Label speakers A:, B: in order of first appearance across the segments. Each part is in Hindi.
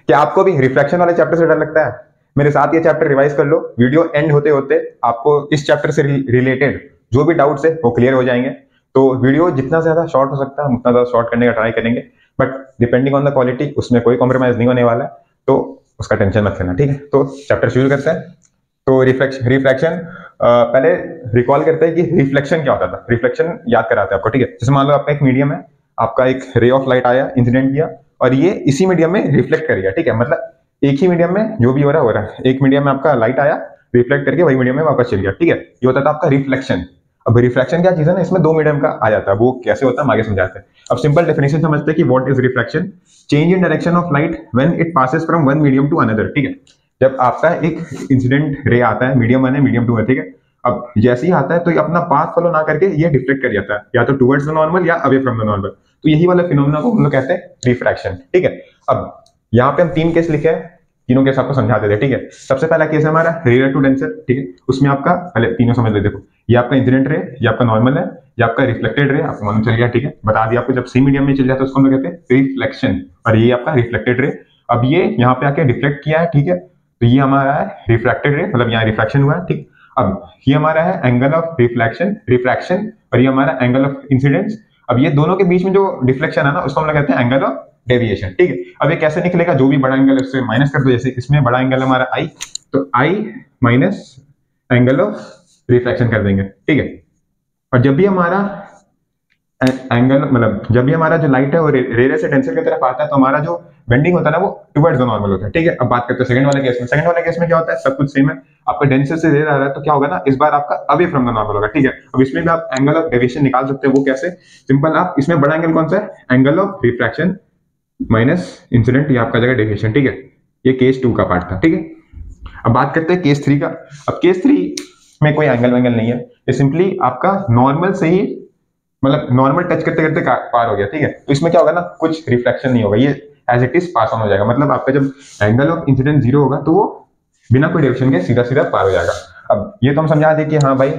A: क्या आपको भी रिफ्लेक्शन वाले चैप्टर से डर लगता है? मेरे साथ ये चैप्टर रिवाइज कर लो, वीडियो एंड होते होते आपको इस चैप्टर से रिलेटेड जो भी डाउट्स है वो क्लियर हो जाएंगे। तो वीडियो जितना ज्यादा शॉर्ट हो सकता है हम उतना ज्यादा शॉर्ट करने का ट्राई करेंगे, but depending on the quality उसमें कोई कॉम्प्रोमाइज नहीं होने वाला है, तो उसका टेंशन मत लेना, ठीक है। तो चैप्टर शुरू करते हैं। तो रिफ्लेक्शन पहले रिकॉल करते हैं कि रिफ्लेक्शन क्या होता था। रिफ्लेक्शन याद कराते हैं आपको, ठीक है। जैसे मान लो आपका एक मीडियम है, आपका एक रे ऑफ लाइट आया, इंसिडेंट किया, और ये इसी मीडियम में रिफ्लेक्ट कर गया, ठीक है। मतलब एक ही मीडियम में जो भी हो रहा है। एक मीडियम में आपका लाइट आया, रिफ्लेक्ट करके वही मीडियम में वापस चल गया, ठीक है। ये होता था आपका रिफ्लेक्शन। अब रिफ्लेक्शन क्या चीज है ना, इसमें दो मीडियम का आ जाता है, वो कैसे होता है हम आगे समझाते हैं। अब सिंपल डेफिनेशन समझते हैं कि what is reflection. Change in direction of light when it passes from one medium to another, ठीक है। जब आपका एक इंसिडेंट रे आता है, मीडियम 1 है, मीडियम 2 है, ठीक है। अब जैसे ही आता है तो ये अपना पाथ फॉलो ना करके ये डिफ्लेक्ट कर जाता है, या तो टुवर्ड्स द नॉर्मल या अवे फ्रॉम द नॉर्मल। तो यही वाला फिनोमेना को हम लोग कहते हैं रिफ्रैक्शन, ठीक है। अब यहाँ पे हम 3 केस लिखे हैं, तीनों केस आपको समझा देते हैं, ठीक है। सबसे पहला केस है हमारा रेयर टू डेंसर, ठीक है। उसमें आपका पहले तीनों समझ ले, देखो ये आपका इंसिडेंट रे, ये आपका नॉर्मल है, ये आपका रिफ्लेक्टेड रे, आपको मालूम चल गया, ठीक है। बता दिया आपको, जब सी मीडियम में चल जाता है उसको हम लोग कहते हैं रिफ्लेक्शन, और ये आपका रिफ्लेक्टेड रे। अब ये यहाँ पे आके डिफ्लेक्ट किया है, ठीक है, तो ये हमारा है रिफ्रैक्टेड रे, मतलब यहाँ रिफ्रैक्शन हुआ है, ठीक। अब ये हमारा है एंगल ऑफ रिफ्रैक्शन, और ये हमारा एंगल ऑफ इंसिडेंस। अब ये दोनों के बीच में जो डिफ्लेक्शन है ना, उसको हम लोग कहते हैं एंगल ऑफ डेविएशन, ठीक है। अब ये कैसे निकलेगा, जो भी बड़ा एंगल है उससे माइनस कर दो। जैसे इसमें बड़ा एंगल हमारा आई, तो आई माइनस एंगल ऑफ रिफ्रैक्शन कर देंगे, ठीक है। और जब भी हमारा एंगल, मतलब जब भी हमारा जो लाइट है वो रेरे से डेंसर की तरफ आता है, तो हमारा जो बेंडिंग होता है ना वो टुवर्ड्स द नॉर्मल होता है, ठीक है। अब बात करते हैं सेकंड वाले केस में। सेकंड वाले केस में क्या होता है, सब कुछ सेम है। आपका डेंसर से रेर आ रहा है तो क्या होगा ना, इस बार आपका अवे फ्रॉम द नॉर्मल होगा, ठीक है। अब इसमें भी आप एंगल ऑफ डेविएशन निकाल सकते हैं, वो कैसे, सिंपल। आप इसमें बड़ा एंगल कौन सा है, angle of refraction minus incident, ये आपका जगह डेविएशन, ठीक है। ये केस 2 का पार्ट था, ठीक है। अब बात करते हैं केस 3 का। अब केस 3 में कोई एंगल वेंगल नहीं है, ये सिंपली आपका नॉर्मल से ही, मतलब नॉर्मल टच करते करते पार हो गया, ठीक है। तो इसमें क्या होगा ना, कुछ रिफ्लेक्शन नहीं होगा, ये as it is pass on हो जाएगा। मतलब आपका जब एंगल ऑफ इंसिडेंट 0 होगा तो वो बिना कोई डिरेक्शन के सीधा सीधा पार हो जाएगा। अब ये तो हम समझा दें कि हाँ भाई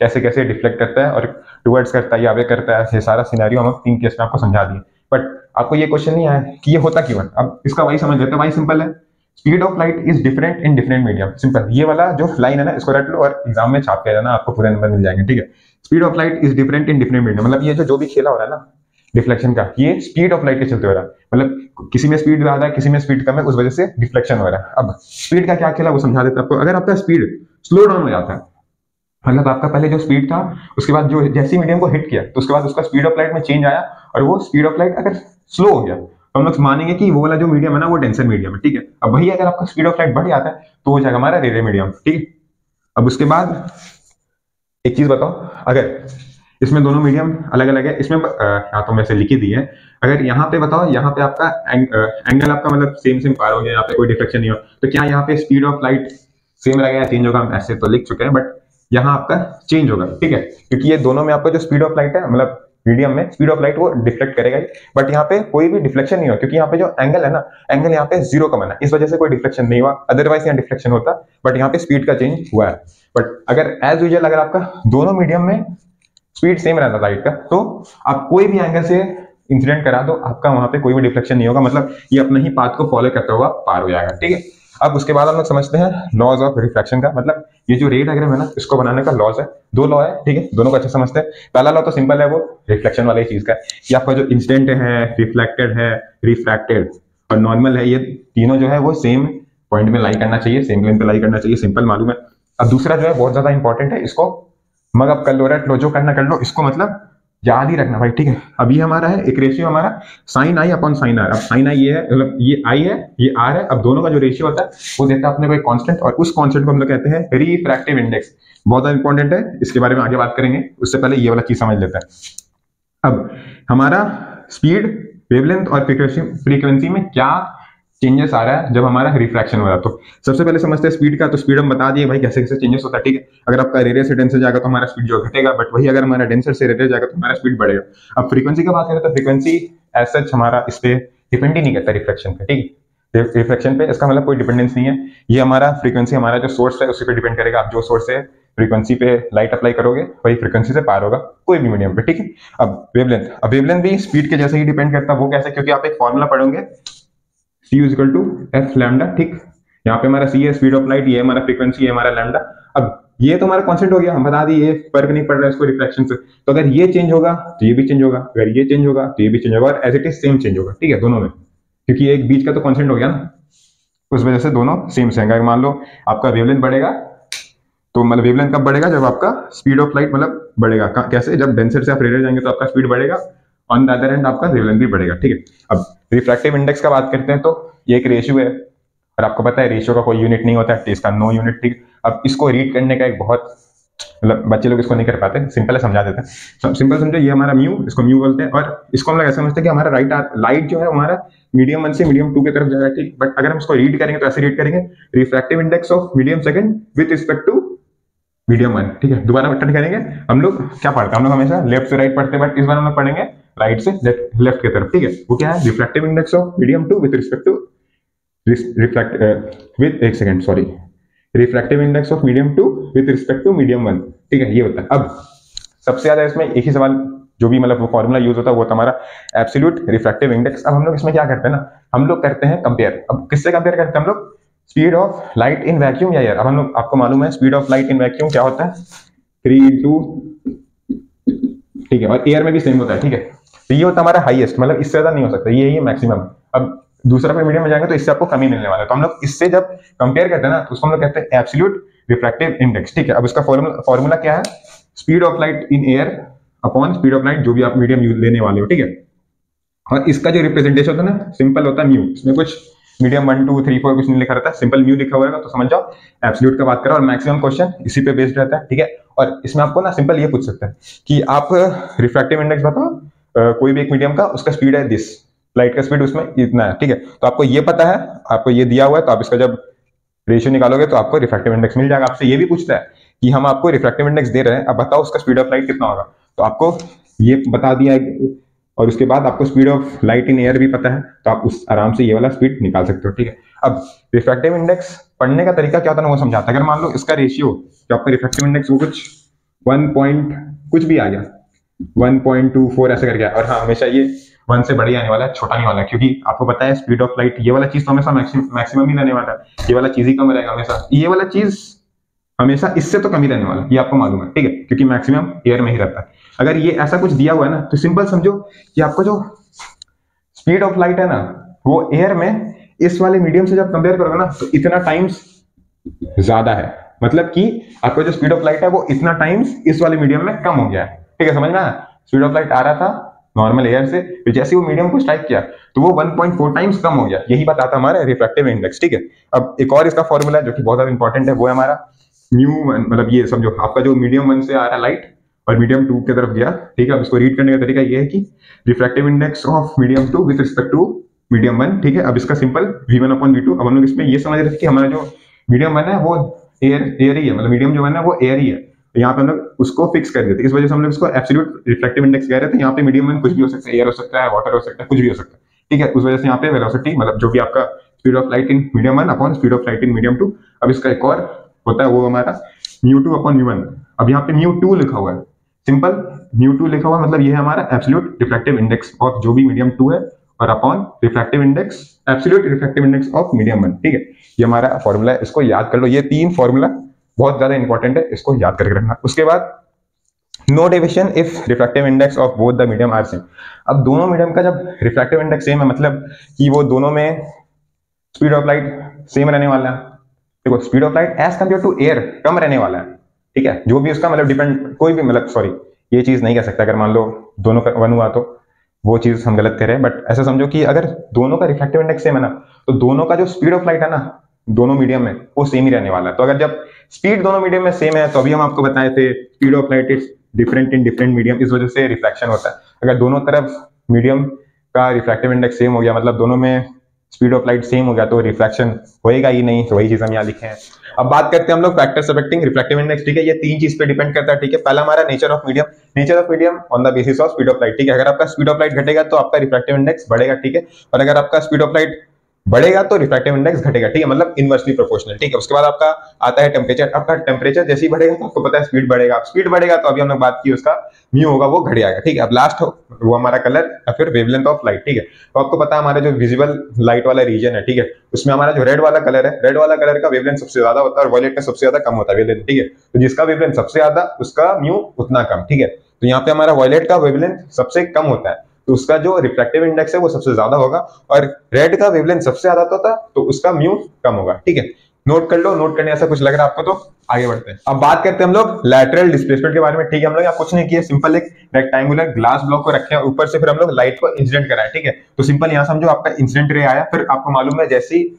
A: कैसे कैसे डिफ्लेक्ट करता है और टुवर्ड्स करता है या वे करता है, ये सारा सिनेरियो हम 3 केस में आपको समझा दिए। बट आपको ये क्वेश्चन नहीं आया कि ये होता क्यों है। अब इसका वही समझ लेते हैं, वही सिंपल है। Speed of light is different in different medium, simple. ये वाला जो लाइन है ना, इसको रट लो और एग्जाम में छाप के जाना, आपको पूरे नंबर मिल जाएंगे, ठीक है। Speed of light is different in different medium, मतलब ये जो भी खेला हो रहा है ना डिफ्लेक्शन का, ये स्पीड ऑफ लाइट के चलते हो रहा है। मतलब किसी में स्पीड ज्यादा है, किसी में स्पीड कम है, उस वजह से डिफ्लेक्शन हो रहा है। अब स्पीड का क्या खेला वो समझा देते हैं आपको। अगर आपका स्पीड स्लो डाउन हो जाता है, मतलब आपका पहले जो स्पीड था उसके बाद जो जैसी मीडियम को हिट किया, तो उसके बाद उसका स्पीड ऑफ लाइट में चेंज आया, और वो स्पीड ऑफ लाइट अगर स्लो हो गया तो हम लोग मानेंगे कि वो वाला जो मीडियम है ना वो डेंसर मीडियम है, ठीक है। अब वही अगर आपका स्पीड ऑफ लाइट बढ़ जाता है तो हो जाएगा हमारा रेरे मीडियम, ठीक है। अब उसके बाद एक चीज बताओ, अगर इसमें दोनों मीडियम अलग अलग है, इसमें यहाँ तो वैसे लिख ही दी है। अगर यहाँ पे बताओ, यहाँ पे आपका एंगल आपका मतलब सेम पार हो गया, यहाँ पे कोई डिफ्लेक्शन नहीं हो, तो क्या यहाँ पे स्पीड ऑफ लाइट सेम रहेगा या चेंज होगा? हम ऐसे तो लिख चुके हैं, बट यहाँ आपका चेंज होगा, ठीक है। क्योंकि ये दोनों में आपका जो स्पीड ऑफ लाइट है, मतलब मीडियम में स्पीड ऑफ लाइट वो डिफ्लेक्ट करेगा ही, बट यहाँ पे कोई भी डिफ्लेक्शन नहीं हो, क्योंकि यहाँ पे जो एंगल है ना, एंगल यहाँ पे 0 का बना, इस वजह से कोई डिफ्लेक्शन नहीं हुआ। अदरवाइज यहाँ डिफ्लेक्शन होता, बट यहाँ पे स्पीड का चेंज हुआ है। बट अगर एज यूजुअल अगर आपका दोनों मीडियम में स्पीड सेम रहता लाइट का, तो आप कोई भी एंगल से इंसिडेंट करा दो, आपका वहां पे कोई भी डिफ्लेक्शन नहीं होगा, मतलब ये अपने ही पाथ को फॉलो करता हुआ पार हो जाएगा, ठीक है। अब उसके बाद हम लोग समझते हैं लॉज ऑफ रिफ्लेक्शन का, मतलब ये जो रे डायग्राम है ना, इसको बनाने का लॉज है, 2 लॉ है, ठीक है। दोनों को अच्छे समझते हैं। पहला लॉ तो सिंपल है, वो रिफ्लेक्शन वाली चीज का कि आपका जो इंसिडेंट है, रिफ्लेक्टेड है, रिफ्रैक्टेड और नॉर्मल है, ये तीनों जो है वो सेम पॉइंट में लाई करना चाहिए, सेम लेंथ पे लाई करना चाहिए, सिंपल मालूम है। अब दूसरा जो है बहुत ज्यादा इंपॉर्टेंट है, इसको मग अप कर लो, रट लो, जो करना कर लो, इसको मतलब याद ही रखना भाई, ठीक है। अब ये हमारा है एक रेशियो हमारा sine i upon sine r. अब साइन आई ये है, मतलब ये आई है, ये आर है। अब दोनों का जो रेशियो होता है वो देता है अपने को एक कांस्टेंट, और उस कांस्टेंट को हम लोग कहते हैं रिफ्रैक्टिव इंडेक्स। बहुत ज्यादा इंपॉर्टेंट है, इसके बारे में आगे बात करेंगे, उससे पहले ये वाला चीज समझ लेते हैं। अब हमारा स्पीड, वेवलेंथ और फ्रीक्वेंसी में क्या चेंजेस आ रहा है जब हमारा रिफ्रैक्शन हो रहा है। तो सबसे पहले समझते हैं स्पीड का। तो स्पीड हम बता दिए भाई कैसे कैसे चेंजेस होता है, ठीक है। अगर आपका रेडियस से डेंसर जाएगा तो हमारा स्पीड जो घटेगा, बट वही अगर हमारा डेंसर से रेडियस जाएगा तो हमारा स्पीड बढ़ेगा। अब फ्रीक्वेंसी का बात करें तो फ्रीक्वेंसी एज सच हमारा इस पे डिपेंड ही नहीं करता रिफ्लेक्शन पे, ठीक है। रिफ्लेक्शन पे इसका मतलब कोई डिपेंडेंस नहीं है। ये हमारा फ्रीक्वेंसी हमारा जो सोर्स है उसी पे डिपेंड करेगा। आप जो सोर्स है फ्रीक्वेंसी पे लाइट अप्लाई करोगे वही फ्रीक्वेंसी से पार होगा कोई भी मीडियम पे, ठीक है। अब वेवलेंथ भी स्पीड के जैसे ही डिपेंड करता है। वो कैसे? क्योंकि आप एक फॉर्मूला पढ़ोगे C is equal to F lambda, ठीक। यहाँ पे हमारा सी है स्पीड ऑफ लाइट, ये हमारा फ्रीक्वेंसी है हमारा लैम्डा। अब ये तो हमारा कांस्टेंट हो गया, हम बता दिए फर्क नहीं पड़ रहा है इसको रिफ्लेक्शन से। तो अगर ये चेंज होगा तो ये भी चेंज होगा, अगर ये चेंज होगा तो ये भी चेंज होगा, और as it is same change होगा, ठीक है, दोनों में, क्योंकि एक बीच का तो कांस्टेंट हो गया ना, उस वजह से दोनों सेम से। अगर मान लो आपका वेवलेंथ बढ़ेगा तो मतलब वेवलेंथ कब बढ़ेगा, जब आपका स्पीड ऑफ लाइट मतलब बढ़ेगा। कैसे, जब डेंसर से आप रेडियर जाएंगे तो आपका स्पीड बढ़ेगा, ऑन द अदर एंड आपका वेवलेंथ भी बढ़ेगा, ठीक है। अब रिफ्रैक्टिव इंडेक्स का बात करते हैं तो ये एक रेशियो है, और आपको पता है रेशियो का कोई यूनिट नहीं होता है, इसका नो यूनिट, ठीक। अब इसको रीड करने का एक बहुत मतलब बच्चे लोग इसको नहीं कर पाते, सिंपल है, समझा देते हैं। सिंपल समझो, ये हमारा म्यू, इसको म्यू बोलते हैं, और इसको हम लोग ऐसा समझते हैं कि हमारा लाइट जो है हमारा मीडियम 1 से मीडियम 2 की तरफ जाएगा, ठीक। बट अगर हम इसको रीड करेंगे तो ऐसे रीड करेंगे, refractive index of medium second with respect to medium 1, ठीक है। दोबारा बटन करेंगे, हम लोग क्या पढ़ते हैं, हम लोग हमेशा लेफ्ट से राइट पढ़ते हैं, बट इस बार हम लोग पढ़ेंगे राइट से लेफ्ट की तरफ, ठीक है। वो क्या है, refractive index of medium 2 with respect to refractive index of medium 2 with respect to medium 1, ठीक है, ये होता है। अब सबसे ज्यादा इसमें एक ही सवाल जो भी मतलब वो फॉर्मूला यूज होता है वो हमारा एब्सोल्यूट रिफ्रैक्टिव इंडेक्स। अब हम लोग इसमें क्या करते हैं ना, हम लोग करते हैं कंपेयर। अब किससे कंपेयर करते हैं हम लोग, speed of light in vacuum या एयर। अब हम लोग, आपको मालूम है speed of light in vacuum क्या होता है, 3 × ठीक है, और एयर में भी सेम होता है, ठीक है। तो ये होता है हमारा हाईएस्ट, मतलब इससे ज्यादा नहीं हो सकता, ये मैक्सिमम। अब दूसरा पे मीडियम में जाएंगे तो इससे आपको कमी मिलने वाला है, तो हम लोग इससे जब कंपेयर करते हैं ना तो उसको हम लोग कहते हैं एब्सोल्यूट रिफ्रैक्टिव इंडेक्स, ठीक है। अब उसका फॉर्मूला क्या है, speed of light in air upon speed of light जो भी आप मीडियम लेने वाले हो, ठीक है। और इसका जो रिप्रेजेंटेशन होता है ना, सिंपल होता है म्यू, इसमें कुछ मीडियम 1 2 3 4 कुछ नहीं लिखा रहता है, सिंपल म्यू लिखा हुआ है, तो समझ जाओ एब्सोल्यूट का बात करो, और मैक्सिमम क्वेश्चन इसी पे बेस्ड रहता है, ठीक है। और इसमें आपको ना सिंपल ये पूछ सकता है कि आप रिफ्रैक्टिव इंडेक्स बताओ कोई भी एक मीडियम का, उसका स्पीड है दिस, लाइट का स्पीड उसमें इतना है, ठीक है। तो आपको ये पता है, आपको ये दिया हुआ है, तो आप इसका जब रेशियो निकालोगे तो आपको रिफ्रैक्टिव इंडेक्स मिल जाएगा। आपसे ये भी पूछता है कि हम आपको रिफ्रैक्टिव इंडेक्स दे रहे हैं, अब बताओ उसका स्पीड ऑफ लाइट कितना होगा, तो आपको ये बता दिया है, और उसके बाद आपको speed of light in air भी पता है, तो आप उस आराम से ये वाला स्पीड निकाल सकते हो, ठीक है। अब रिफ्रैक्टिव इंडेक्स पढ़ने का तरीका क्या होता है ना, वो समझाता है। अगर मान लो इसका रेशियो जो आपका रिफ्रैक्टिव इंडेक्स वो कुछ 1 पॉइंट कुछ भी आ गया, 1.24 ऐसे कर गया, और हाँ हमेशा ये 1 से बड़ी आने वाला है, छोटा नहीं वाला है, क्योंकि आपको पता है स्पीड ऑफ लाइट ये वाला चीज तो हमेशा मैक्सिमम ही रहने वाला है, ये वाला चीज ही कम रहेगा हमेशा, ये वाला चीज हमेशा इससे तो कम ही रहने वाला है, ये आपको मालूम है, ठीक है, क्योंकि मैक्सिमम एयर में ही रहता है। अगर ये ऐसा कुछ दिया हुआ है ना तो सिंपल समझो कि आपको जो स्पीड ऑफ लाइट है ना वो एयर में इस वाले मीडियम से जब कंपेयर करोगे ना तो इतना टाइम्स ज्यादा है, मतलब कि आपका जो स्पीड ऑफ लाइट है वो इतना टाइम्स इस वाले मीडियम में कम हो गया है, ठीक है, समझ में आया। स्पीड ऑफ लाइट आ रहा था नॉर्मल एयर से, तो जैसे वो मीडियम को स्ट्राइक किया तो वो 1.4 टाइम्स कम हो गया, यही बताता हमारा रिफ्रैक्टिव इंडेक्स, ठीक है। अब एक और इसका फॉर्मूला है जो कि बहुत ज्यादा इंपॉर्टेंट है, वो है हमारा म्यू, मतलब ये समझो आपका जो मीडियम 1 से आ रहा है लाइट और मीडियम 2 की तरफ गया, ठीक है। अब इसको रीड करने का तरीका ये है कि refractive index of medium 2 with respect to medium 1, ठीक है। अब इसका सिंपल V1/V2। अब हम लोग इसमें ये समझ रहे थे कि हमारा जो मीडियम 1 है वो एयर ही है, मतलब मीडियम जो 1 है वो एयर ही है, तो यहाँ पे हम लोग उसको फिक्स कर देते, इस वजह से हम लोग इसको एब्सोल्यूट रिफ्रैक्टिव इंडेक्स कह रहे थे। यहाँ पे मीडियम 1 कुछ भी हो सकता है, एयर हो सकता है, वाटर हो सकता है, कुछ भी हो सकता है, ठीक है। उस वजह से यहाँ पे वेलोसिटी मतलब जो भी आपका speed of light in medium 1 upon speed of light in medium 2। अब इसका एक और होता है वो हमारा μ2/μ1। अब यहाँ पे μ2 लिखा हुआ है, सिंपल μ2 लिखा हुआ मतलब ये है हमारा एब्सोल्यूट रिफ्रैक्टिव इंडेक्स ऑफ जो भी मीडियम 2 है, और upon refractive index absolute refractive index of medium 1, ठीक है। ये हमारा फॉर्मूला है, इसको याद कर लो, ये 3 फॉर्मूला बहुत ज्यादा इंपॉर्टेंट है, इसको याद करके रखना। उसके बाद no deviation if refractive index of both the medium are same. अब दोनों मीडियम का जब रिफ्रैक्टिव इंडेक्स सेम है, मतलब कि वो दोनों में स्पीड ऑफ लाइट सेम रहने वाला है। देखो speed of light as compared to air कम रहने वाला है, ठीक है। जो भी उसका मतलब डिपेंड, कोई भी मतलब सॉरी ये चीज नहीं कह सकता, अगर मान लो दोनों का 1 हुआ तो वो चीज हम गलत कह रहे हैं, बट ऐसा समझो कि अगर दोनों का रिफ्रैक्टिव इंडेक्स सेम है ना तो दोनों का जो स्पीड ऑफ लाइट है ना दोनों मीडियम में वो सेम ही रहने वाला है। तो अगर जब स्पीड दोनों मीडियम में सेम है तो अभी हम आपको बताए थे speed of light is different in different medium, इस वजह से रिफ्लेक्शन होता है। अगर दोनों तरफ मीडियम का रिफ्रैक्टिव इंडेक्स सेम हो गया, मतलब दोनों में स्पीड ऑफ लाइट सेम हो गया, तो रिफ्लेक्शन होएगा ही नहीं, तो वही चीज हम यहाँ लिखे हैं। अब बात करते हैं हम लोग फैक्टर्स अफेक्टिंग रिफ्रैक्टिव इंडेक्स, ठीक है। ये 3 चीज पे डिपेंड करता है, ठीक है। पहला हमारा nature of medium, nature of medium on the basis of speed of light, ठीक है। अगर आपका स्पीड ऑफ लाइट घटेगा तो आपका रिफ्रैक्टिव इंडेक्स बढ़ेगा, ठीक है। और अगर आपका स्पीड ऑफ लाइट बढ़ेगा तो रिफ्रैक्टिव इंडेक्स घटेगा, ठीक है, मतलब इनवर्सली प्रोपोर्शनल, ठीक है। उसके बाद आपका आता है टेम्परेचर। आपका टेम्परेचर जैसे ही बढ़ेगा तो आपको पता है स्पीड बढ़ेगा, स्पीड बढ़ेगा तो अभी हमने बात की उसका म्यू होगा वो घट जाएगा, ठीक है। अब लास्ट वो हमारा कलर या फिर वेवलेंथ ऑफ लाइट, ठीक है। तो आपको पता है हमारा जो विजिबल लाइट वाला रीजन है, ठीक है, उसमें हमारा जो रेड वाला कलर है, रेड वाला कलर का वेवलेंथ सबसे ज्यादा होता है और वायलेट का सबसे ज्यादा कम होता है वेवलेंथ, ठीक है। तो जिसका वेवलेंथ सबसे ज्यादा उसका म्यू उतना कम, ठीक है। तो यहाँ पे हमारा वायलेट का वेवलेंथ सबसे कम होता है तो उसका जो रिफ्रैक्टिव इंडेक्स है वो सबसे ज्यादा होगा, और रेड का वेवलेंथ सबसे ज्यादा होता तो उसका म्यू कम होगा, ठीक है। नोट कर लो, नोट करने ऐसा कुछ लग रहा है आपको तो आगे बढ़ते हैं। अब बात करते हैं हम लोग लैटरल डिस्प्लेसमेंट के बारे में, ठीक है। हम लोग यहाँ कुछ नहीं किया, सिंपल एक रेक्टेंगुलर ग्लास ब्लॉक को रखे ऊपर से, फिर हम लोग लाइट को इंसिडेंट कराए, ठीक है। तो सिंपल यहाँ समझो आपका इंसिडेंट रे आया, फिर आपको मालूम है जैसे ही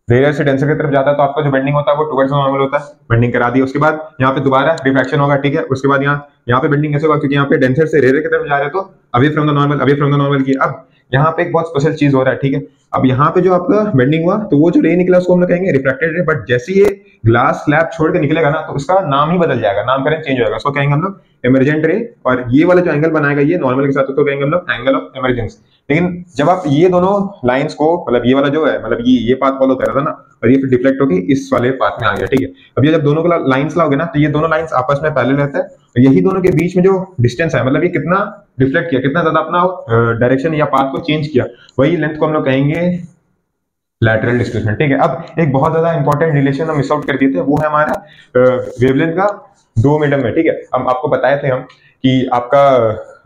A: रेडियस से डेंसर की तरफ जाता है तो आपका जो बेंडिंग होता है वो टुवर्ड्स नॉर्मल होता है, बेंडिंग करा दी। उसके बाद यहाँ पे दोबारा रिफ्रैक्शन होगा, ठीक है। उसके बाद यहाँ पे बेंडिंग कैसे होगा, क्योंकि यहाँ पे डेंसर से रेडियस की तरफ जा रहे हैं तो away from the normal, away from the normal की। अब यहाँ पे एक बहुत स्पेशल चीज हो रहा है, ठीक है। अब यहाँ पे जो आपका बेंडिंग हुआ तो वो जो रे निकला उसको हम लोग कहेंगे रिफ्रैक्टेड रे, बट जैसे ये ग्लास स्लैब छोड़ के निकलेगा ना तो उसका नाम ही बदल जाएगा, नामकरण चेंज हो जाएगा, उसको कहेंगे हम लोग इमरजेंट रे। और ये वाला जो एंगल बनाएगा ये नॉर्मल के साथ उसको कहेंगे हम लोग एंगल ऑफ इमरजेंस। लेकिन जब आप ये दोनों लाइंस को, मतलब ये वाला जो है, मतलब ये पाथ फॉलो कर रहा था ना और ये फिर डिफ्लेक्ट होकर इस वाले पाथ में आ गया, ठीक है। अब ये जब दोनों को लाइंस लाओगे ना तो ये दोनों लाइंस आपस में पैरेलल रहता है, और यही दोनों के बीच में जो डिस्टेंस है, मतलब ये कितना डिफ्लेक्ट किया, कितना ज्यादा अपना डायरेक्शन या पाथ को चेंज किया, वही लेंथ को हम लोग कहेंगे लैटरल डिस्प्लेसमेंट, ठीक है। अब एक बहुत ज्यादा इंपॉर्टेंट रिलेशन हम मिस आउट कर दिए थे, वो है हमारा वेवलेंथ का दो मीडियम में, ठीक है। हम आपको बताए थे हम कि आपका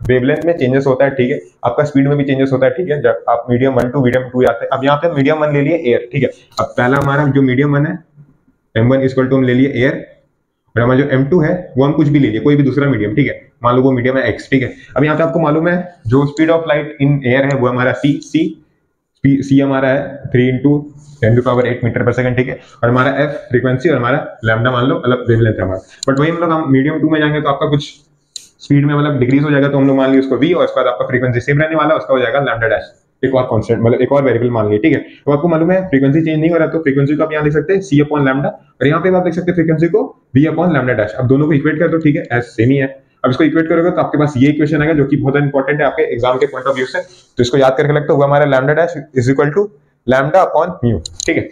A: वेवलेंथ में चेंजेस होता है, ठीक है, आपका स्पीड में भी चेंजेस होता है, ठीक है, जब आप मीडियम 1 टू मीडियम 2 आते हैं। अब यहाँ पे मीडियम 1 ले लिए एयर, ठीक है। अब पहला हमारा जो मीडियम 1 है m1 इक्वल टू हम ले लिए एयर, और हमारा जो m2 है वो हम कुछ भी ले लिए, कोई भी दूसरा मीडियम, ठीक है। मान लो वो मीडियम है x, ठीक है। अब यहाँ पे आपको मालूम है जो speed of light in air है वो हमारा c हमारा है 3 इंटू 10⁸ मीटर पर सेकंड, ठीक है। और हमारा f फ्रीक्वेंसी और हमारा लैम्डा मान लो मतलब वेवलेंथ है हमारा। बट वही हम लोग हम मीडियम 2 में जाएंगे तो आपका कुछ स्पीड में मतलब डिक्रीज हो जाएगा, तो हम लोग मान लिया उसको v, और उसके बाद आपका फ्रीक्वेंसी सेम रहने वाला, उसका हो जाएगा लैम्डा डैश, एक और कांस्टेंट, मतलब एक और वेरिएबल मान लिया, ठीक है। तो आपको मालूम है फ्रीक्वेंसी चेंज नहीं हो रहा तो फ्रीक्वेंसी को आप यहाँ लिख सकते हैं c अपॉन लैम्डा, और यहाँ पे आप लिख सकते हैं फ्रीक्वेंसी को v अपॉन लैम्डा डैश। अब दोनों को इक्वेट कर दो, ठीक है, एस सेम ही है। अब इसको इक्वेट करोगे तो आपके पास ये इक्वेशन आएगा जो कि बहुत इंपॉर्टेंट है आपके एग्जाम के पॉइंट ऑफ व्यू से, तो इसको याद करके लगता है हमारा lambda dash is equal to lambda upon mu, ठीक है,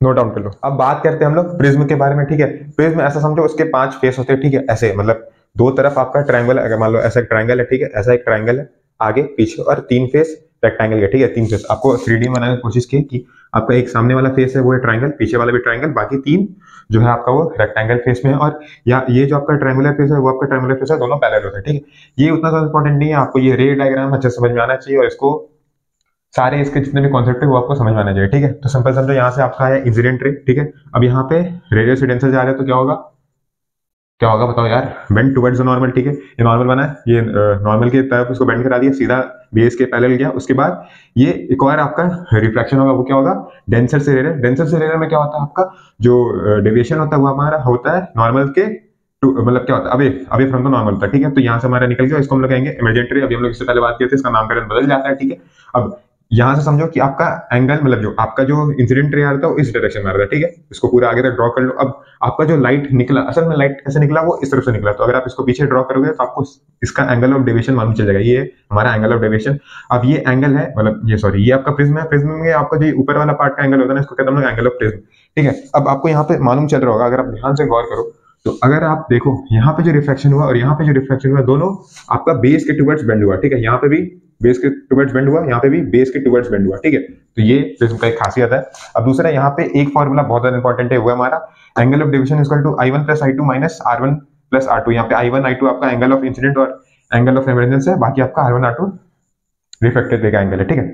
A: नोट डाउन कर लो। अब बात करते हैं हम लोग प्रिज्म के बारे में, ठीक है। प्रिज्म ऐसा समझो उसके 5 फेस होते हैं, ठीक है, ऐसे मतलब दो तरफ आपका ट्रायंगल, अगर मान लो ऐसा एक ट्रायंगल है, ठीक है, ऐसा एक ट्रायंगल है आगे पीछे, और 3 फेस रेक्टेंगल है, ठीक है, 3 फेस। आपको 3D बनाने की कोशिश की कि आपका एक सामने वाला फेस है वो है ट्रायंगल, पीछे वाला भी ट्रायंगल, बाकी 3 जो है आपका वो रेक्टेंगल फेस में है, और या ये जो आपका ट्रायंगुलर फेस है वो आपका ट्रायंगुलर फेस है, दोनों पैरेलल होते हैं, ठीक है। ये उतना ज्यादा इंपॉर्टेंट नहीं है, आपको ये रे डायग्राम अच्छे से समझ में आना चाहिए और इसको सारे इसके जितने भी कॉन्सेप्ट है वो आपको समझ में आना चाहिए, ठीक है। तो सिंपल समझो यहाँ से आपका है इंसिडेंट रे, ठीक है। अब यहाँ पे रेडियस से डेंसर जा रहे हैं तो क्या होगा, क्या होगा बताओ यार, बेंड टुवर्ड्स द नॉर्मल, ठीक है। ये नॉर्मल बना है, ये नॉर्मल की तरफ उसको बेंड करा दिया, सीधा बेस के पैरेलल गया। उसके बाद ये एक और आपका रिफ्लेक्शन होगा, वो क्या होगा, डेंसर से रेडियर। डेंसर से रेडियर में क्या होता है, आपका जो डेविएशन होता है वो हमारा होता है नॉर्मल के मतलब क्या होता है, अवे फ्रॉम द नॉर्मल होता है, ठीक है। तो यहाँ से हमारा निकल गया, इसको हम लोग कहेंगे इमरजेंट रे। अभी हम लोग इससे पहले बात किए थे, इसका नामकरण बदल जाता है, ठीक है। अब यहाँ से समझो कि आपका एंगल, मतलब जो आपका जो इंसिडेंट रे आ रहा था वो इस डायरेक्शन में आ रहा था, ठीक है। इसको पूरा आगे तक ड्रॉ कर लो। अब आपका जो लाइट निकला, असल में लाइट कैसे निकला, वो इस तरफ से निकला, तो अगर आप इसको पीछे ड्रॉ करोगे तो आपको इसका एंगल ऑफ डेविएशन मालूम चल जाएगा, ये हमारा एंगल ऑफ डेविएशन। अब ये एंगल है, मतलब ये सॉरी ये आपका प्रिज्म है, प्रिज्म में आपका जो ऊपर वाला पार्ट का एंगल होता है ना, इसको कहते हैं एंगल ऑफ प्रिज्म, ठीक है। अब आपको यहाँ पे मालूम चल रहा होगा, अगर आप ध्यान से गौर करो तो अगर आप देखो यहाँ पे जो रिफ्लेक्शन हुआ और यहाँ पे जो रिफ्लेक्शन हुआ, दोनों आपका बेस के टुवर्ड्स बेंड हुआ, ठीक है। यहाँ पे भी बेस के टुवर्ड्स बेंड हुआ, यहाँ पे भी बेस के टुवर्ड्स बेंड हुआ, ठीक है। तो ये प्रिज्म का एक खासियत है। अब दूसरा यहाँ पे एक फॉर्मूला बहुत ज्यादा इंपॉर्टेंट है, वो है हमारा angle of deviation equal to I1 plus I2 minus R1 plus R2। यहाँ पे I1 I2 आपका एंगल ऑफ इंसिडेंट और एंगल ऑफ इमरजेंस है, बाकी आपका R1 R2 रिफ्लेक्टेड रे का एंगल है, ठीक है।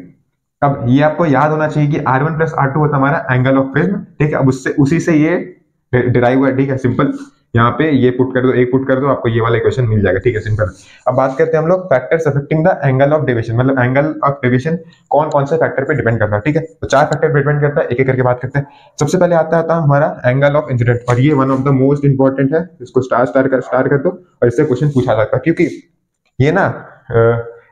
A: अब ये आपको याद होना चाहिए कि R1 प्लस R2 होता है हमारा एंगल ऑफ प्रिज्म, ठीक है। अब उससे उसी से ये डिराइव हुआ, ठीक है, सिंपल। यहाँ पे ये पुट कर दो, एक पुट कर दो, आपको ये वाला इक्वेशन मिल जाएगा, ठीक है, सिंपल। अब बात करते हैं हम लोग factors affecting the angle of deviation, मतलब एंगल ऑफ डेविएशन कौन कौन से फैक्टर पे डिपेंड करता है, ठीक है। तो 4 फैक्टर पे डिपेंड करता है, एक एक करके बात करते हैं। सबसे पहले आता है हमारा एंगल ऑफ इंसिडेंट, और ये one of the most important है, इसको स्टार कर दो और इससे क्वेश्चन पूछा जाता है, क्योंकि ये ना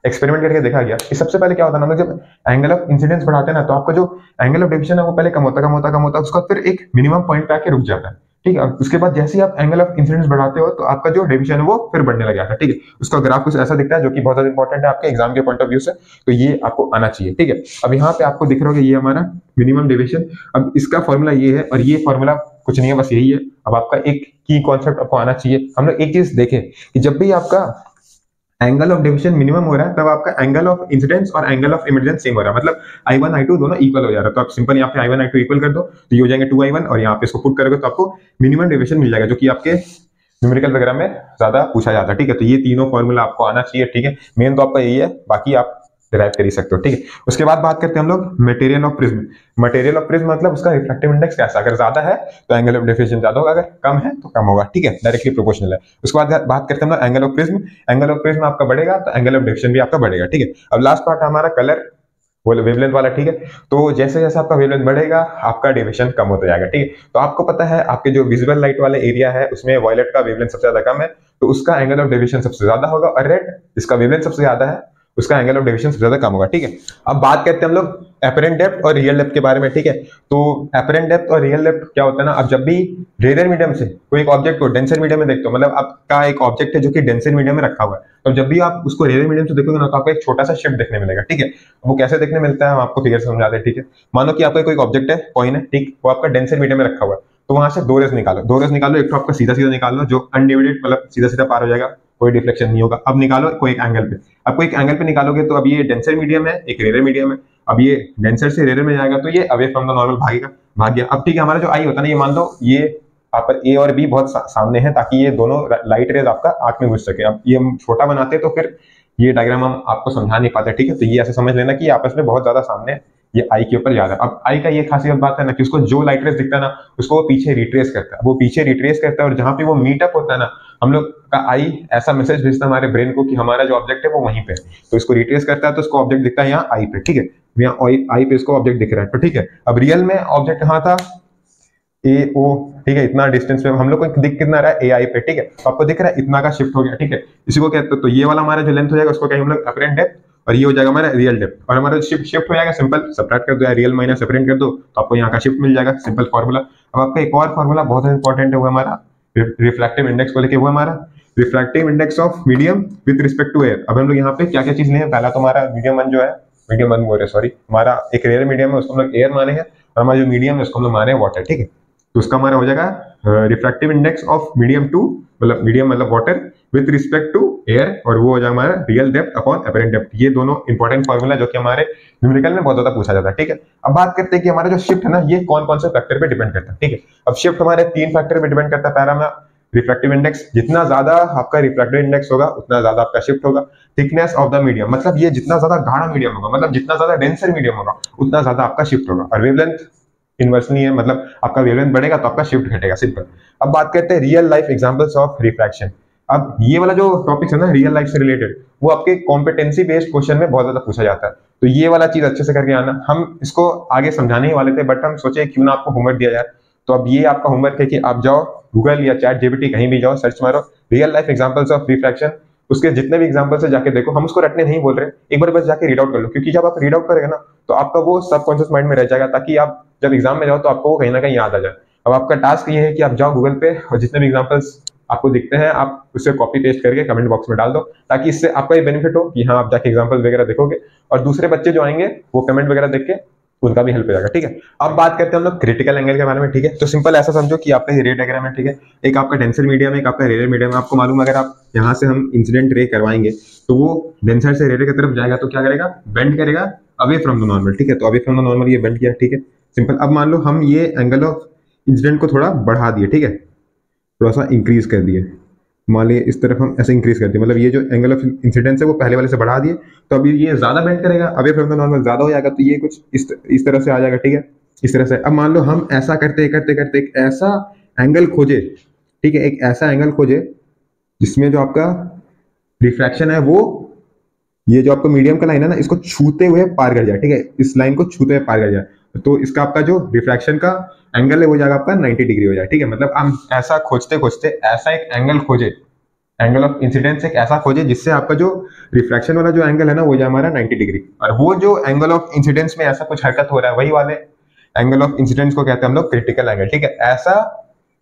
A: एक्सपेरिमेंट करके देखा गया कि सबसे पहले क्या होता है ना, जब एंगल ऑफ इंसिडेंस बढ़ाते हैं ना तो आपका जो एंगल ऑफ डेविएशन है वो पहले कम होता, उसका फिर एक मिनिमम पॉइंट पे आके रुक जाता है, ठीक है। उसके बाद जैसे ही आप एंगल ऑफ इंसिडेंस बढ़ाते हो तो आपका जो डेविएशन है वो फिर बढ़ने लग जाता है, ठीक है। उसका ग्राफ कुछ ऐसा दिखता है जो कि बहुत ज्यादा इंपॉर्टेंट है आपके एग्जाम के पॉइंट ऑफ व्यू से, तो ये आपको आना चाहिए, ठीक है। अब यहाँ पे आपको दिख रहा होगा ये हमारा मिनिमम डेविएशन। अब इसका फॉर्मूला ये है और ये फॉर्मूला कुछ नहीं है, बस यही है। अब आपका एक की कॉन्सेप्ट आपको आना चाहिए। हम लोग एक चीज देखें कि जब भी आपका एंगल ऑफ डेविएशन मिनिमम हो रहा है तब आपका एंगल ऑफ इंसिडेंस और एंगल ऑफ इमर्जेंस सेम हो रहा है, मतलब I1 I2 दोनों इक्वल हो जा रहा है। तो आप सिंपल यहाँ पे I1 I2 इक्वल कर दो तो ये हो जाएंगे 2I1 और यहाँ पे इसको पुट करोगे तो आपको मिनिमम डेविएशन मिल जाएगा, जो कि आपके न्यूमेरिकल वगैरह में ज्यादा पूछा जाता है, ठीक है। तो ये तीनों फॉर्मूला आपको आना चाहिए, ठीक है। मेन तो आपका यही है, बाकी आप डिराइव कर ही सकते हो, ठीक है। उसके बाद बात करते हैं हम लोग material of prism. Material of prism मतलब उसका रिफ्रैक्टिव इंडेक्स कैसा, अगर ज्यादा है तो एंगल ऑफ डेविएशन ज्यादा होगा, अगर कम है तो कम होगा, ठीक है, डायरेक्टली प्रोपोर्शनल है। उसके बाद बात करते हैं हम लोग angle of prism. Angle of prism आपका बढ़ेगा तो एंगल ऑफ डेविएशन भी आपका बढ़ेगा, ठीक है। अब लास्ट पार्ट हमारा कलर वो वेवलेंथ वाला, ठीक है। तो जैसे जैसे आपका वेवलेंथ बढ़ेगा आपका डेविएशन कम होता जाएगा, ठीक है। तो आपको पता है आपके जो विजिबल लाइट वाले एरिया है उसमें वायलेट का वेवलेंथ सबसे ज्यादा कम है, तो उसका एंगल ऑफ डेविएशन सबसे ज्यादा होगा, और रेड जिसका वेवलेंथ सबसे ज्यादा है उसका एंगल ऑफ डेविएशन सबसे ज्यादा कम होगा, ठीक है। अब बात करते हैं हम लोग एपरेंट डेप्थ और रियल डेप्थ के बारे में, ठीक है। तो एपरेंट डेप्थ और रियल डेप्थ क्या होता है ना, अब जब भी रेयर मीडियम से कोई एक ऑब्जेक्ट को डेंसर मीडियम में देखते हो, मतलब आपका एक ऑब्जेक्ट है जो कि डेंसर मीडियम में रखा हुआ है, तो जब भी आप उसको रेयर मीडियम से देखोगे ना तो आपको एक छोटा सा शिफ्ट देखने मिलेगा, ठीक है। वो कैसे देखने मिलता है हम आपको फिगर से समझाते हैं, ठीक है। मानो कि आपका कोई ऑब्जेक्ट है, कॉइन है, ठीक, वो आपका डेंसर मीडियम में रखा हुआ है, तो वहां से दो रेस निकालो, एक तो आपका सीधा सीधा निकाल लो जो अनडिवाइडेड मतलब सीधा सीधा पार हो जाएगा, कोई डिफ्लेक्शन नहीं होगा। अब निकालो कोई एक एंगल पे, अब कोई एक एंगल पे निकालोगे तो अब ये डेंसर मीडियम है, एक रेयर मीडियम है, अब ये डेंसर से रेयर में जाएगा तो ये अवे फ्रॉम द नॉर्मल भाग गया। अब ठीक है, हमारा जो आई होता है ना, ये मान लो ये आप पर ए और बी बहुत सामने है ताकि ये दोनों लाइट रेज आपका आंख में घुस सके। अब ये हम छोटा बनाते तो फिर ये डायग्राम हम आपको समझा नहीं पाते, ठीक है। तो ये ऐसे समझ लेना कि आपस में बहुत ज्यादा सामने है, ये आई के ऊपर ज्यादा। अब आई का ये खासियत बात है ना कि उसको जो लाइट रेज दिखता है ना उसको वो पीछे रिट्रेस करता है, वो पीछे रिट्रेस करता है, और जहां पे वो मीटअप होता है ना हम लोग का आई ऐसा मैसेज भेजता है हमारे ब्रेन को कि हमारा जो ऑब्जेक्ट है वो वहीं पे, तो इसको रिट्रेस करता है तो उसको ऑब्जेक्ट दिखता है यहाँ आई पे, ठीक है। यहाँ आई पे इसको ऑब्जेक्ट दिख रहा है, तो ठीक है। अब रियल में ऑब्जेक्ट कहाँ था, ए ओ, ठीक है, इतना डिस्टेंस पे हम लोग को दिख कितना रहा है ए आई पे, ठीक है। तो आपको दिख रहा है इतना का शिफ्ट हो गया, ठीक है। इसी को कहते हैं, तो ये वाला हमारा जो लेंथ हो जाएगा उसको कहेंगे हम लोग अपरेंट डेप्थ, और ये हो जाएगा हमारा रियल डेप्थ, और हमारा शिफ्ट हो जाएगा सिंपल सब्ट्रैक्ट कर दो या रियल माइनस अपरेंट कर दो तो आपको यहाँ का शिफ्ट मिल जाएगा, सिंपल फॉर्मूला। अब आपका एक और फॉर्मूला बहुत इंपॉर्टेंट है वो हमारा रिफ्रैक्टिव इंडेक्स को लेके, वो हमारा refractive index of medium with respect to air. अब हम लोग यहाँ पे क्या क्या चीज लें, पहला तो हमारा मीडियम वन जो है, मीडियम वन बोल रहे सॉरी, हमारा एक रेयर मीडियम है उसको हम लोग एयर माने हैं, और हमारा जो मीडियम है उसको हम लोग माने वाटर, ठीक है। तो उसका हमारा हो जाएगा refractive index of medium two, मतलब मीडियम मतलब water with respect to air, और वो हो जाएगा हमारा real depth upon apparent depth. ये दोनों इंपॉर्टेंट फॉर्मूला जो कि हमारे न्यूमेरिकल में बहुत ज्यादा पूछा जाता है, ठीक है। अब बात करते हैं कि हमारा जो शिफ्ट है ना ये कौन कौन से फैक्टर पे डिपेंड करता है, ठीक है। अब शिफ्ट हमारे तीन फैक्टर पे डिपेंड करता है। पहला हमारा रिफ्रैक्टिव इंडेक्स, जितना ज्यादा आपका रिफ्रैक्टिव इंडेक्स होगा उतना ज्यादा आपका शिफ्ट होगा। थिकनेस ऑफ द मीडियम, मतलब ये जितना ज्यादा गाढ़ा मीडियम होगा, मतलब जितना ज्यादा डेंसर मीडियम होगा उतना ज्यादा आपका शिफ्ट होगा। और वेवलेंथ इनवर्सली है, मतलब आपका वेवलेंथ बढ़ेगा तो आपका शिफ्ट घटेगा, सिंपल। अब बात करते हैं real life examples of refraction. अब ये वाला जो टॉपिक है ना रियल लाइफ से रिलेटेड, वो आपके कॉम्पिटेंसी बेस्ड क्वेश्चन में बहुत ज्यादा पूछा जाता है, तो ये वाला चीज अच्छे से करके आना। हम इसको आगे समझाने ही वाले थे बट हम सोचे क्यों ना आपको होमवर्क दिया जाए, तो अब ये आपका होमवर्क है कि आप जाओ गूगल या चैट जीपीटी कहीं भी जाओ, सर्च मारो real life examples of refraction, उसके जितने भी एग्जांपल्स है जाके देखो। हम उसको रटने नहीं बोल रहे, एक बार बस जाके रीड आउट कर लो, क्योंकि जब आप रीड आउट करेंगे ना तो आपका वो सबकॉन्शियस माइंड में रह जाएगा, ताकि आप जब एग्जाम में जाओ तो आपको वो कहीं ना कहीं याद आ जाए। अब आपका टास्क ये है कि आप जाओ गूगल पे और जितने भी एग्जांपल्स आपको दिखते हैं आप उससे कॉपी पेस्ट करके कमेंट बॉक्स में डाल दो, ताकि इससे आपका ये बेनिफिट हो कि हाँ आप जाके एग्जांपल वगैरह देखोगे और दूसरे बच्चे जो आएंगे वो कमेंट वगैरह देख के उनका भी हेल्प हो जाएगा, ठीक है। अब बात करते हैं हम लोग क्रिटिकल एंगल के बारे में, ठीक है। तो सिंपल ऐसा समझो कि आपका ये रे डायग्राम है, ठीक है। एक आपका डेंसर मीडियम है, एक आपका रेयर मीडियम है। आपको मालूम अगर आप यहाँ से हम इंसिडेंट रे करवाएंगे तो वो डेंसर से रेयर की तरफ जाएगा तो क्या करेगा, बेंड करेगा अवे फ्रॉम द नॉर्मल, ठीक है। तो अवे फ्रॉम द नॉर्मल ये बेंड किया, ठीक है, सिंपल। अब मान लो हम ये एंगल ऑफ इंसिडेंट को थोड़ा बढ़ा दिए, ठीक है, थोड़ा सा इंक्रीज कर दिए, मान लीजिए इस तरफ हम ऐसे इंक्रीज कर दिए, मतलब ये जो एंगल ऑफ इंसिडेंस है वो पहले वाले से बढ़ा दिए, तो अभी ये ज्यादा बेंड करेगा, अवे फ्रॉम द नॉर्मल ज्यादा हो जाएगा, तो ये कुछ इस तरह से आ जाएगा, ठीक है, इस तरह से। अब मान लो हम ऐसा करते करते करते एक ऐसा एंगल खोजे, ठीक है, एक ऐसा एंगल खोजे जिसमें जो आपका रिफ्रैक्शन है वो ये जो आपका मीडियम का लाइन है ना इसको छूते हुए पार कर जाए, ठीक है, इस लाइन को छूते हुए पार कर जाए, तो इसका आपका जो रिफ्रैक्शन का एंगल है वो जाएगा आपका 90 डिग्री हो जाए, ठीक है। मतलब हम ऐसा खोजते खोजते ऐसा एक एंगल खोजे, एंगल ऑफ इंसिडेंस एक ऐसा खोजे जिससे आपका जो रिफ्रैक्शन वाला जो एंगल है ना वो जाए हमारा 90 डिग्री, और वो जो एंगल ऑफ इंसिडेंस में ऐसा कुछ हरकत हो रहा है वही वाले एंगल ऑफ इंसिडेंस को कहते हैं हम लोग क्रिटिकल एंगल, ठीक है। ऐसा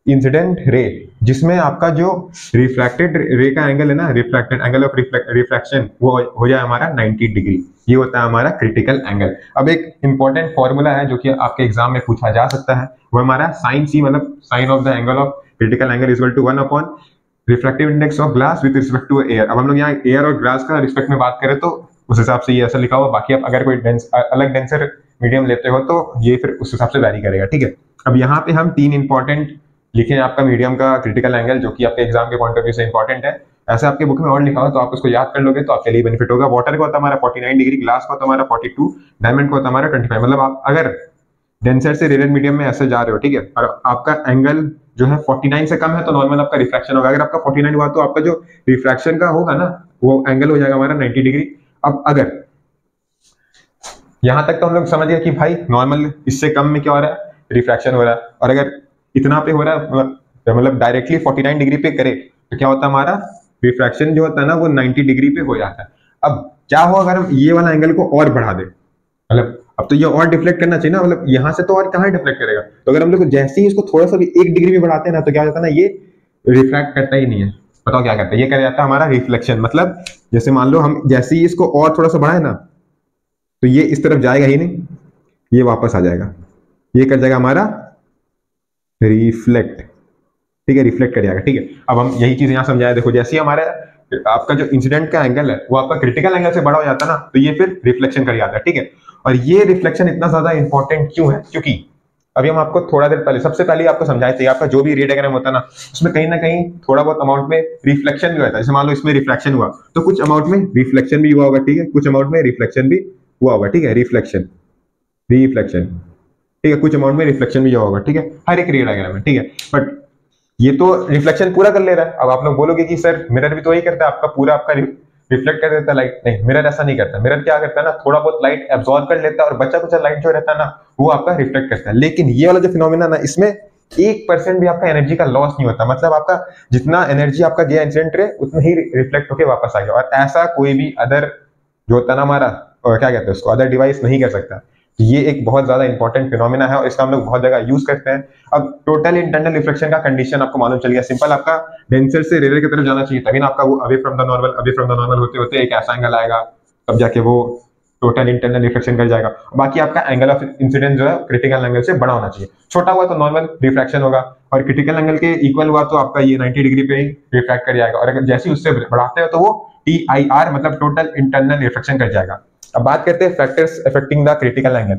A: इंसिडेंट रे, जिसमें आपका जो रिफ्रैक्टेड रे का एंगल है ना, रिफ्रैक्टेड एंगल ऑफ रिफ्रैक्शन, वो हो जाए हमारा 90 डिग्री। ये होता है हमारा क्रिटिकल एंगल। अब एक इंपॉर्टेंट फॉर्मूला है जो कि आपके एग्जाम में पूछा जा सकता है, वो हमारा साइन सी, मतलब sine of the angle of critical angle equal to 1 upon refractive index of glass with respect to air. अब हम लोग यहाँ एयर और ग्लास का रिस्पेक्ट में बात करें तो उस हिसाब से ये ऐसा लिखा हुआ, बाकी आप अगर कोई अलग डेंसर मीडियम लेते हो तो ये फिर उस हिसाब से वैरी करेगा, ठीक है। अब यहाँ पे हम 3 इंपॉर्टेंट लिखे हैं आपका मीडियम का क्रिटिकल एंगल, जो कि आपके एग्जाम के पॉइंट ऑफ व्यू से इंपॉर्टेंट है। ऐसे आपके बुक में और लिखा हो तो आप उसको याद कर लोगे तो आपके लिए बेनिफिट होगा। वाटर का होता है हमारा 49 डिग्री, ग्लास का होता है हमारा 42, डायमंड का होता है हमारा 25। मतलब आप अगर डेंसर से रेडियल मीडियम में ऐसे जा रहे हो, ठीक है, और आपका एंगल जो है 49 से कम है तो नॉर्मल आपका रिफ्रैक्शन होगा। अगर आपका 49 हुआ तो आपका जो रिफ्रैक्शन का होगा ना वो एंगल हो जाएगा हमारा 90 डिग्री। अब अगर यहां तक तो हम लोग समझ गए कि भाई नॉर्मल इससे कम में क्या हो रहा है, रिफ्रैक्शन हो रहा है, और अगर इतना पे हो रहा है मतलब डायरेक्टली 49 डिग्री पे करे तो क्या होता है हमारा रिफ्रैक्शन जो होता है ना वो 90 डिग्री पे हो जाता है। अब क्या हो अगर हम ये वाला एंगल को और बढ़ा दे, मतलब अब तो ये और डिफ्लेक्ट करना चाहिए ना, मतलब यहां से तो और कहां डिफ्लेक्ट करेगा, तो अगर हम लोग जैसे ही इसको थोड़ा सा भी 1 डिग्री भी बढ़ाते हैं ना तो क्या हो जाता है ना, ये रिफ्रैक्ट करता ही नहीं है। बताओ क्या करता है, ये कर जाता है हमारा रिफ्लेक्शन। मतलब जैसे मान लो हम जैसे ही इसको और थोड़ा सा बढ़ाए ना तो ये इस तरफ जाएगा ही नहीं, ये वापस आ जाएगा, ये कर जाएगा हमारा रिफ्लेक्ट, ठीक है, रिफ्लेक्ट कर जाएगा, ठीक है। अब हम यही चीज यहाँ समझाए, देखो जैसे ही हमारे आपका जो इंसिडेंट का एंगल है वो आपका क्रिटिकल एंगल से बड़ा हो जाता है ना तो ये फिर रिफ्लेक्शन कर जाता है, ठीक है। और ये रिफ्लेक्शन इतना ज्यादा इंपॉर्टेंट क्यों है, क्योंकि अभी हम आपको थोड़ा देर पहले सबसे पहले आपको समझाए थे आपका जो भी रे डायग्राम होता है ना उसमें कहीं ना कहीं थोड़ा बहुत अमाउंट में रिफ्लेक्शन भी होता है। जैसे मान लो इसमें रिफ्लेक्शन हुआ तो कुछ अमाउंट में रिफ्लेक्शन भी हुआ होगा, ठीक है, कुछ अमाउंट में रिफ्लेक्शन भी हुआ होगा, ठीक है, रिफ्लेक्शन रिफ्लेक्शन, ठीक है, कुछ अमाउंट में रिफ्लेक्शन भी हुआ होगा, ठीक है, हर एक रे डायग्राम में, ठीक है। बट ये तो रिफ्लेक्शन पूरा कर ले रहा है। अब आप लोग बोलोगे कि सर मिरर भी तो वही करता है, आपका पूरा आपका रिफ्लेक्ट कर देता है लाइट। नहीं, मिरर ऐसा नहीं करता। मिरर क्या करता है ना, थोड़ा बहुत लाइट एब्जॉर्ब कर लेता है और बचा कुछ लाइट जो रहता है ना वो आपका रिफ्लेक्ट करता है। लेकिन ये वाला जो फिनोमिना ना, इसमें 1% भी आपका एनर्जी का लॉस नहीं होता। मतलब आपका जितना एनर्जी आपका गया इंसिडेंट रे उतना ही रिफ्लेक्ट होकर वापस आ गया, और ऐसा कोई भी अदर जो होता है ना हमारा, और क्या कहते हैं उसको, अदर डिवाइस नहीं कर सकता। ये एक बहुत ज्यादा इंपॉर्टेंट फिनोमिना है और इसका हम लोग बहुत जगह यूज करते हैं। अब टोटल इंटरनल रिफ्लेक्शन का कंडीशन आपको मालूम चल गया। सिंपल, आपका डेंसर से रेडियल की तरफ जाना चाहिए तभी ना आपका वो away from the normal, away from the normal होते होते एक ऐसा एंगल आएगा तब जाके वो टोटल इंटरनल रिफ्लेक्शन कर जाएगा। बाकी आपका एंगल ऑफ इंसिडेंस जो है क्रिटिकल एंगल से बड़ा होना चाहिए। छोटा हुआ तो नॉर्मल रिफ्रैक्शन होगा, और क्रिटिकल एंगल के इक्वल हुआ तो आपका ये 90 डिग्री पे ही रिफ्रैक्ट कर जाएगा, और अगर जैसे उससे बढ़ाते हो तो वो TIR मतलब टोटल इंटरनल रिफ्लेक्शन कर जाएगा। अब बात करते हैं factors affecting the critical angle.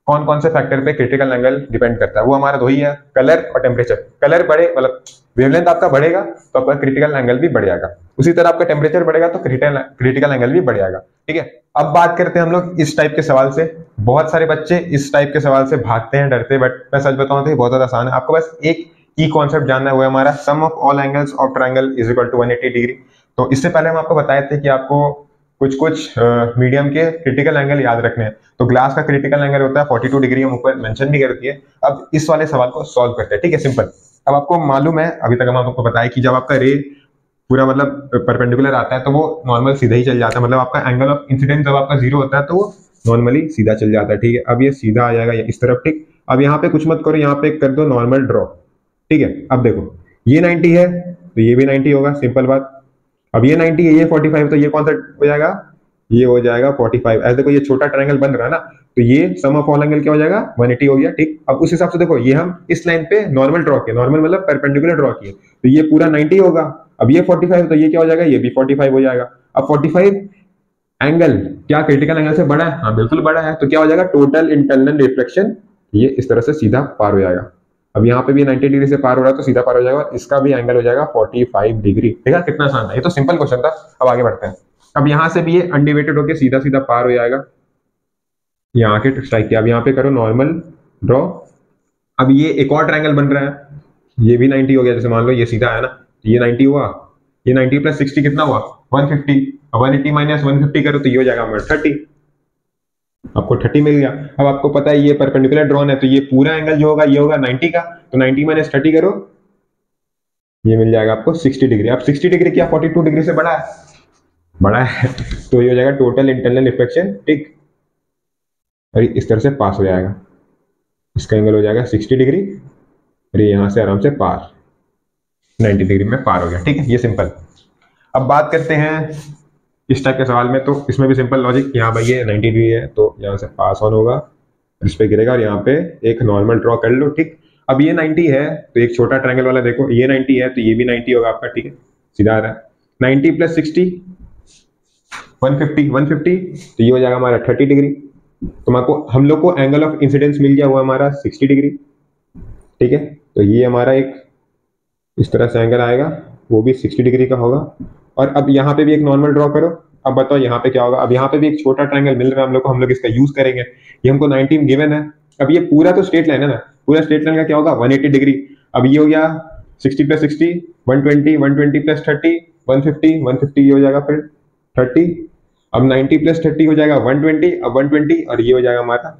A: कौन कौन से फैक्टर पे क्रिटिकल एंगल डिपेंड करता है, वो हमारा दो ही है, कलर और टेम्परेचर। कलर बढ़े मतलब वेवलेंथ आपका बढ़ेगा तो आपका क्रिटिकल एंगल भी बढ़ जाएगा, उसी तरह आपका टेम्परेचर बढ़ेगा तो क्रिटिकल एंगल भी बढ़ जाएगा, ठीक है। अब बात करते हैं हम लोग इस टाइप के सवाल से। बहुत सारे बच्चे इस टाइप के सवाल से भागते हैं, डरते हैं, बट मैं सच बताऊं तो ये बहुत ज्यादा आसान है। आपको बस एक की कॉन्सेप्ट जानना है, वो है हमारा sum of all angles of triangle is equal to 180 degree. तो इससे पहले हम आपको बताए थे कि आपको कुछ कुछ मीडियम के क्रिटिकल एंगल याद रखने हैं। तो ग्लास का क्रिटिकल एंगल होता है 42 डिग्री, हम ऊपर मेंशन भी कर दिए। अब इस वाले सवाल को सॉल्व करते हैं, ठीक है, सिंपल। अब आपको मालूम है, अभी तक हम आपको बताया कि जब आपका रे पूरा मतलब परपेंडिकुलर आता है तो वो नॉर्मल सीधा ही चल जाता है। मतलब आपका एंगल ऑफ इंसिडेंस जब आपका 0 होता है तो वो नॉर्मली सीधा चल जाता है, ठीक है। अब ये सीधा आ जाएगा इस तरफ, ठीक। अब यहाँ पे कुछ मत करो, यहाँ पे कर दो नॉर्मल ड्रॉ, ठीक है। अब देखो ये 90 है तो ये भी 90 होगा, सिंपल बात। अब ये 90 है, ये 45, तो ये कौन सा हो जाएगा, ये हो जाएगा 45। ऐसे देखो ये छोटा ट्रायंगल बन रहा है ना, तो ये सम ऑफ ऑल एंगल क्या हो जाएगा 180 हो गया, ठीक। अब उस हिसाब से देखो ये हम इस लाइन पे नॉर्मल ड्रॉ किए, नॉर्मल मतलब परपेंडिकुलर ड्रॉ किए, तो ये पूरा 90 होगा। अब ये 45 तो ये क्या हो जाएगा, ये भी 45 हो जाएगा। अब 45 एंगल क्या क्रिटिकल एंगल से बड़ा है, हाँ बिल्कुल बड़ा है, तो क्या हो जाएगा टोटल इंटरनल रिफ्लेक्शन, ये इस तरह से सीधा पार हो जाएगा। अब यहाँ पे भी 90 डिग्री से पार हो रहा है तो सीधा पार हो जाएगा, इसका भी एंगल हो जाएगा 45 डिग्री। देखा कितना आसान था, ये तो सिंपल क्वेश्चन था। अब आगे बढ़ते हैं। अब यहाँ से भी ये अनडिवाइडेड होकर सीधा सीधा पार हो जाएगा, यहाँ के स्ट्राइक किया। अब यहाँ पे करो नॉर्मल ड्रॉ। अब ये एक और ट्रायंगल बन रहा है, ये भी 90 हो गया। जैसे मान लो ये सीधा है ना, ये 90 हुआ, ये 90 प्लस 60 कितना हुआ 150। 180 माइनस 150 करो तो ये हो जाएगा हमारा 30, आपको 30 मिल गया। अब आपको पता है ये परपेंडिकुलर ड्रॉन है तो ये पूरा एंगल जो होगा ये होगा 90 का, तो 90 माइनस 30 करो, ये मिल जाएगा आपको 60 डिग्री। अब 60 डिग्री क्या 42 डिग्री से बड़ा है, बड़ा है, तो ये हो जाएगा टोटल इंटरनल रिफ्लेक्शन, ठीक। और इस तरह से पास हो जाएगा, इसका एंगल हो जाएगा 60 डिग्री, और ये यहाँ से आराम से पार 90 डिग्री में पार हो गया। ठीक है, ये सिंपल। अब बात करते हैं इस टाइप के सवाल में, तो इसमें भी सिंपल लॉजिक, यहाँ भाई ये 90 डिग्री है तो यहाँ से पास ऑन होगा, इस पे गिरेगा और यहाँ पे एक नॉर्मल ड्रॉ कर लो। ठीक, अब ये 90 है तो एक छोटा ट्रायंगल वाला देखो, ये 90 है तो ये भी 90 होगा आपका। ठीक है, सीधा आ रहा है। 90 प्लस 60 150, 150 तो ये हो जाएगा हमारा 30 डिग्री। तो हम लोग को एंगल ऑफ इंसिडेंस मिल गया हुआ हमारा 60 डिग्री। ठीक है, तो ये हमारा एक इस तरह से एंगल आएगा, वो भी 60 डिग्री का होगा। और अब यहाँ पे भी एक नॉर्मल ड्रॉ करो। अब बताओ यहाँ पे क्या होगा। अब यहाँ पे भी एक छोटा ट्रायंगल मिल रहा है हम लोग को, हम लोग इसका यूज करेंगे। ये हमको 19 गिवन है। अब ये पूरा तो स्ट्रेट लाइन है ना, पूरा स्ट्रेट लाइन का क्या होगा 180 डिग्री। अब ये हो गया 60 प्लस 60 120, 120 प्लस 30 150, 150 ये हो जाएगा फिर 30। अब 90 प्लस 30 हो जाएगा 120, अब 120 और ये हो जाएगा हमारा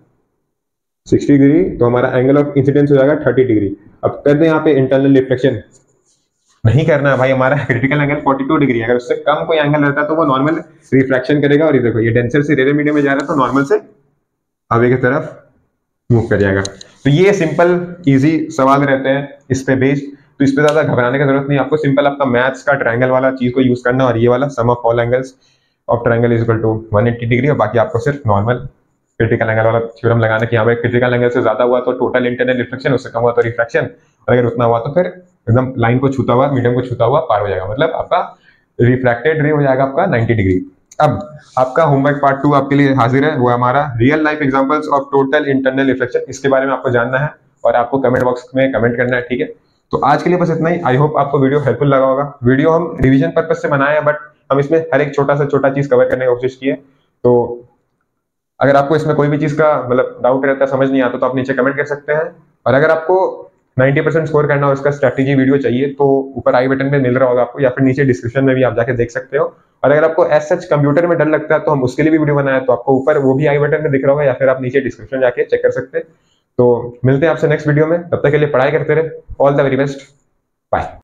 A: 60 डिग्री। तो हमारा एंगल ऑफ इंसिडेंस हो जाएगा 30 डिग्री। अब कर दें यहाँ पे इंटरनल रिफ्लेक्शन, नहीं करना है भाई, हमारा क्रिटिकल एंगल 42 डिग्री है। अगर उससे कम कोई एंगल रहता है तो वो नॉर्मल रिफ्रैक्शन करेगा। और ये देखो, ये डेंसर से रेडियल मीडियम में जा रहा है तो नॉर्मल से हवे की तरफ मूव कर जाएगा। तो ये सिंपल इजी सवाल रहते हैं इस पे बेस्ड, तो इस पे ज्यादा घबराने की जरूरत नहीं। आपको सिंपल आपका मैथ्स का ट्रायंगल वाला चीज को यूज करना, और ये वाला sum of all angles of triangle is equal to 180 degree. और बाकी आपको सिर्फ नॉर्मल क्रिटिकल एंगल वाला थ्योरम लगाना कि यहाँ पे क्रिटिकल एंगल से ज्यादा हुआ तो टोटल इंटरनल रिफ्लेक्शन, उससे कम हुआ तो रिफ्रैक्शन, और अगर उतना हुआ तो फिर एकदम लाइन को छूता हुआ, मीडियम को छूता हुआ पार हो जाएगा, मतलब आपका रिफ्रैक्टेड रे हो जाएगा आपका 90 डिग्री। अब आपका होमवर्क पार्ट 2 आपके लिए हाजिर है, वो हमारा real life examples of total internal reflection. इसके बारे में आपको जानना है और आपको कमेंट बॉक्स में कमेंट करना है। ठीक है, तो आज के लिए बस इतना ही। आई होप आपको वीडियो हेल्पफुल लगा होगा। वीडियो हम रिवीजन पर्पज से बनाए हैं, बट हम इसमें हर एक छोटा से छोटा चीज कवर करने की कोशिश की है। तो अगर आपको इसमें कोई भी चीज का मतलब डाउट रहता है, समझ नहीं आता, तो आप नीचे कमेंट कर सकते हैं। और अगर आपको 90% स्कोर करना हो, इसका स्ट्रैटेजी वीडियो चाहिए, तो ऊपर आई बटन पे मिल रहा होगा आपको, या फिर नीचे डिस्क्रिप्शन में भी आप जाके देख सकते हो। और अगर आपको एज सच कंप्यूटर में डर लगता है तो हम उसके लिए भी वीडियो बनाया है, तो आपको ऊपर वो भी आई बटन में दिख रहा होगा, या फिर आप नीचे डिस्क्रिप्शन जाके चेक कर सकते हैं। तो मिलते हैं आपसे नेक्स्ट वीडियो में, तब तक के लिए पढ़ाई करते रहे। All the very best, bye.